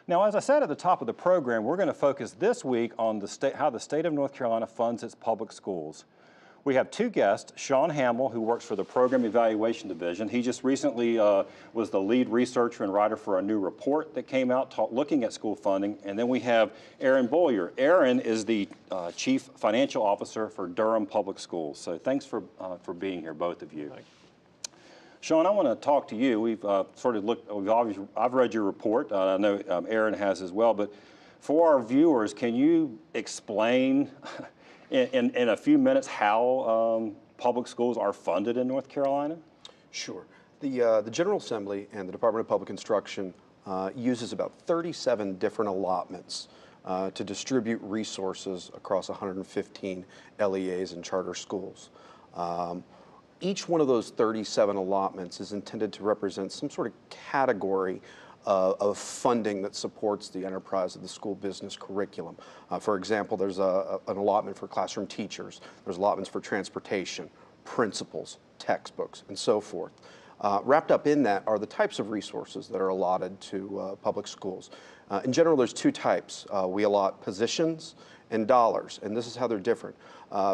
Now, as I said at the top of the program, we're going to focus this week on how the state of North Carolina funds its public schools. We have two guests, Sean Hamel, who works for the Program Evaluation Division. He just recently was the lead researcher and writer for a new report that came out looking at school funding. And then we have Beaulieu. Aaron is the Chief Financial Officer for Durham Public Schools. So thanks for being here, both of you. Sean, I want to talk to you. We've sort of looked, I've read your report. I know Aaron has as well. But for our viewers, can you explain in a few minutes how public schools are funded in North Carolina? Sure. The General Assembly and the Department of Public Instruction uses about 37 different allotments to distribute resources across 115 LEAs and charter schools. Each one of those 37 allotments is intended to represent some sort of category of funding that supports the enterprise of the school business curriculum. For example, there's an allotment for classroom teachers, there's allotments for transportation, principals, textbooks, and so forth. Wrapped up in that are the types of resources that are allotted to public schools. In general, there's two types. We allot positions and dollars, and this is how they're different.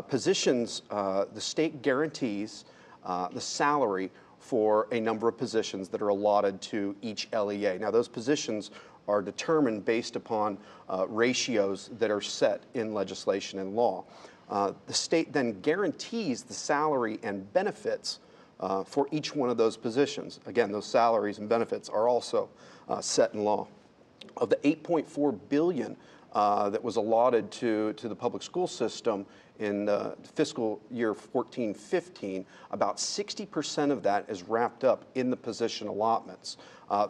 Positions, the state guarantees the salary for a number of positions that are allotted to each LEA. Now, those positions are determined based upon ratios that are set in legislation and law. The state then guarantees the salary and benefits for each one of those positions. Again, those salaries and benefits are also set in law. Of the $8.4 billion that was allotted to the public school system in fiscal year 14-15, about 60% of that is wrapped up in the position allotments.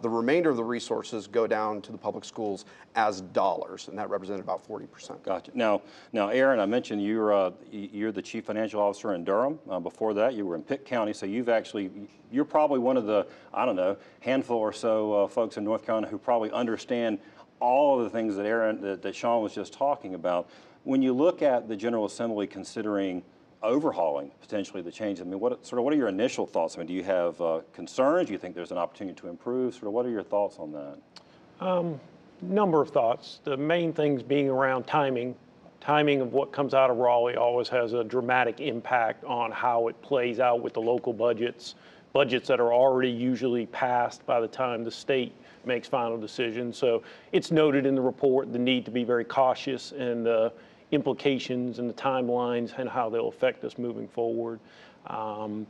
The remainder of the resources go down to the public schools as dollars, and that represented about 40%. Gotcha. Now, Aaron, I mentioned you're the Chief Financial Officer in Durham. Before that, you were in Pitt County, so you're probably one of the, I don't know, handful or so folks in North Carolina who probably understand all of the things that that Sean was just talking about. When you look at the General Assembly considering overhauling potentially the change, I mean, what are your initial thoughts? I mean, do you have concerns? Do you think there's an opportunity to improve? Sort of, what are your thoughts on that? Number of thoughts. The main things being around timing. Timing of what comes out of Raleigh always has a dramatic impact on how it plays out with the local budgets that are already usually passed by the time the state makes final decisions. So it's noted in the report the need to be very cautious in the implications and the timelines and how they'll affect us moving forward. Sean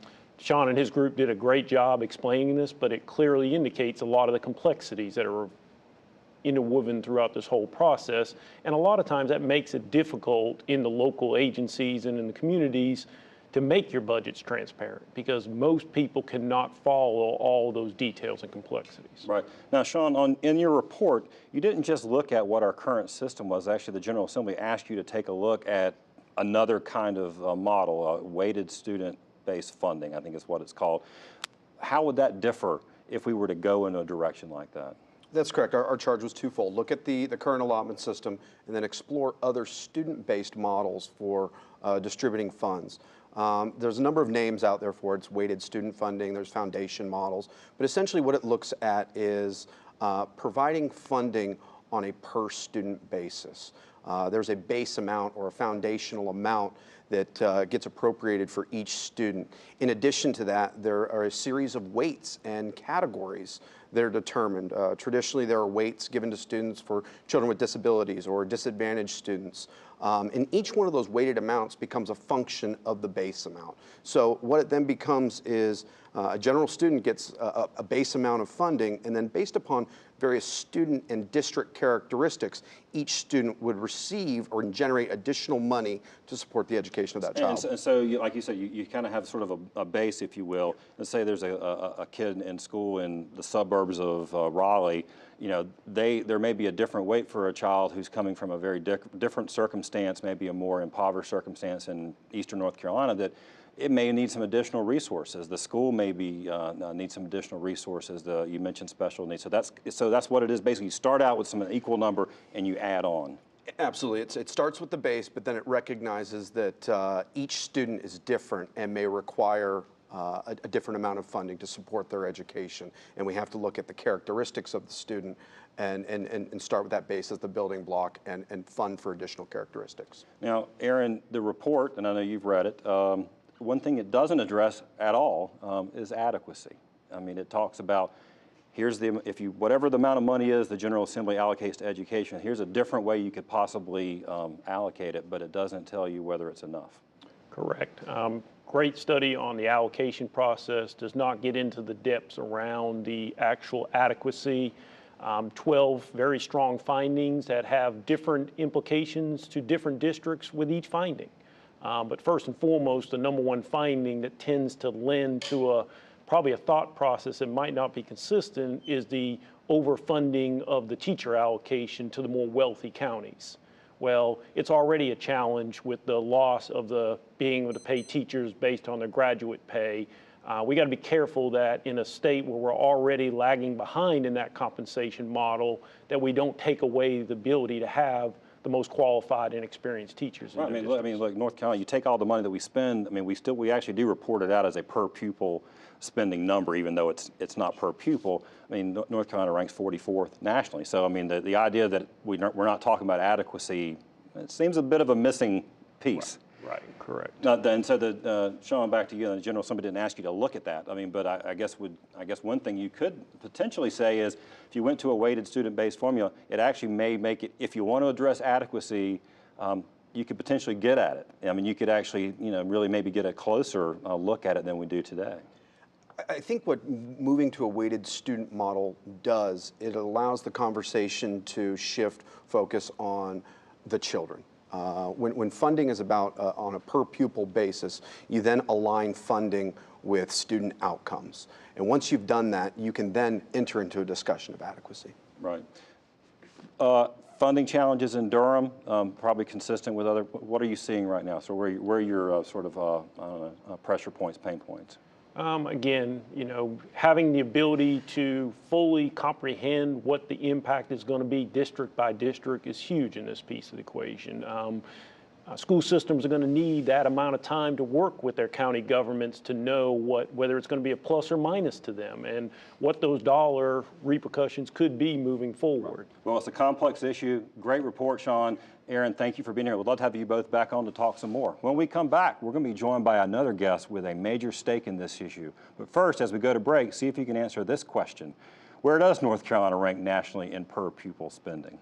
and his group did a great job explaining this, but it clearly indicates a lot of the complexities that are interwoven throughout this whole process. And a lot of times that makes it difficult in the local agencies and in the communities to make your budgets transparent, because most people cannot follow all those details and complexities. Right. Now, Sean, in your report, you didn't just look at what our current system was. Actually, the General Assembly asked you to take a look at another kind of model, weighted student-based funding, I think is what it's called. How would that differ if we were to go in a direction like that? That's correct. Our charge was twofold. Look at the current allotment system and then explore other student-based models for distributing funds. There's a number of names out there for it. It's weighted student funding, there's foundation models, but essentially what it looks at is providing funding on a per student basis. There's a base amount or a foundational amount that gets appropriated for each student. In addition to that, there are a series of weights and categories that are determined. Traditionally, there are weights given to students for children with disabilities or disadvantaged students. And each one of those weighted amounts becomes a function of the base amount. So what it then becomes is a general student gets a base amount of funding, and then based upon various student and district characteristics, each student would receive or generate additional money to support the education of that child. And so like you said, you kind of have sort of a base, if you will. Let's say there's a kid in school in the suburbs of Raleigh. You know, there may be a different weight for a child who's coming from a very different circumstance, maybe a more impoverished circumstance in eastern North Carolina, that it may need some additional resources. The school may need some additional resources. You mentioned special needs. So that's what it is. Basically, you start out with some equal number and you add on. Absolutely. It starts with the base, but then it recognizes that each student is different and may require a different amount of funding to support their education. And we have to look at the characteristics of the student and start with that base as the building block and fund for additional characteristics. Now, Aaron, the report, and I know you've read it, one thing it doesn't address at all is adequacy. I mean, it talks about here's the, whatever the amount of money is the General Assembly allocates to education, here's a different way you could possibly allocate it, but it doesn't tell you whether it's enough. Correct. Great study on the allocation process, does not get into the depths around the actual adequacy. 12 very strong findings that have different implications to different districts with each finding. But first and foremost, the number one finding that tends to lend to probably a thought process that might not be consistent is the overfunding of the teacher allocation to the more wealthy counties. Well, it's already a challenge with the loss of the being able to pay teachers based on their graduate pay. We got to be careful that in a state where we're already lagging behind in that compensation model, that we don't take away the ability to have the most qualified and experienced teachers. Right. I mean, look, North Carolina, you take all the money that we spend. I mean, we actually do report it out as a per pupil spending number, even though it's not per pupil. I mean, North Carolina ranks 44th nationally. So, I mean, the idea that we're not talking about adequacy, it seems a bit of a missing piece. Right, correct. Then, so Sean, back to you. The General Assembly didn't ask you to look at that. I mean, but I guess one thing you could potentially say is, if you went to a weighted student-based formula, it actually may make it. If you want to address adequacy, you could potentially get at it. I mean, you could actually, really maybe get a closer look at it than we do today. I think what moving to a weighted student model does, it allows the conversation to shift focus on the children. When funding is about on a per pupil basis, you then align funding with student outcomes. And once you've done that, you can then enter into a discussion of adequacy. Right. Funding challenges in Durham, probably consistent with other. What are you seeing right now? So where are your sort of pressure points, pain points? Again, having the ability to fully comprehend what the impact is going to be district by district is huge in this piece of the equation. School systems are going to need that amount of time to work with their county governments to know whether it's going to be a plus or minus to them and what those dollar repercussions could be moving forward. Well, it's a complex issue. Great report, Sean. Aaron, thank you for being here. We'd love to have you both back on to talk some more. When we come back, we're going to be joined by another guest with a major stake in this issue. But first, as we go to break, see if you can answer this question. Where does North Carolina rank nationally in per pupil spending?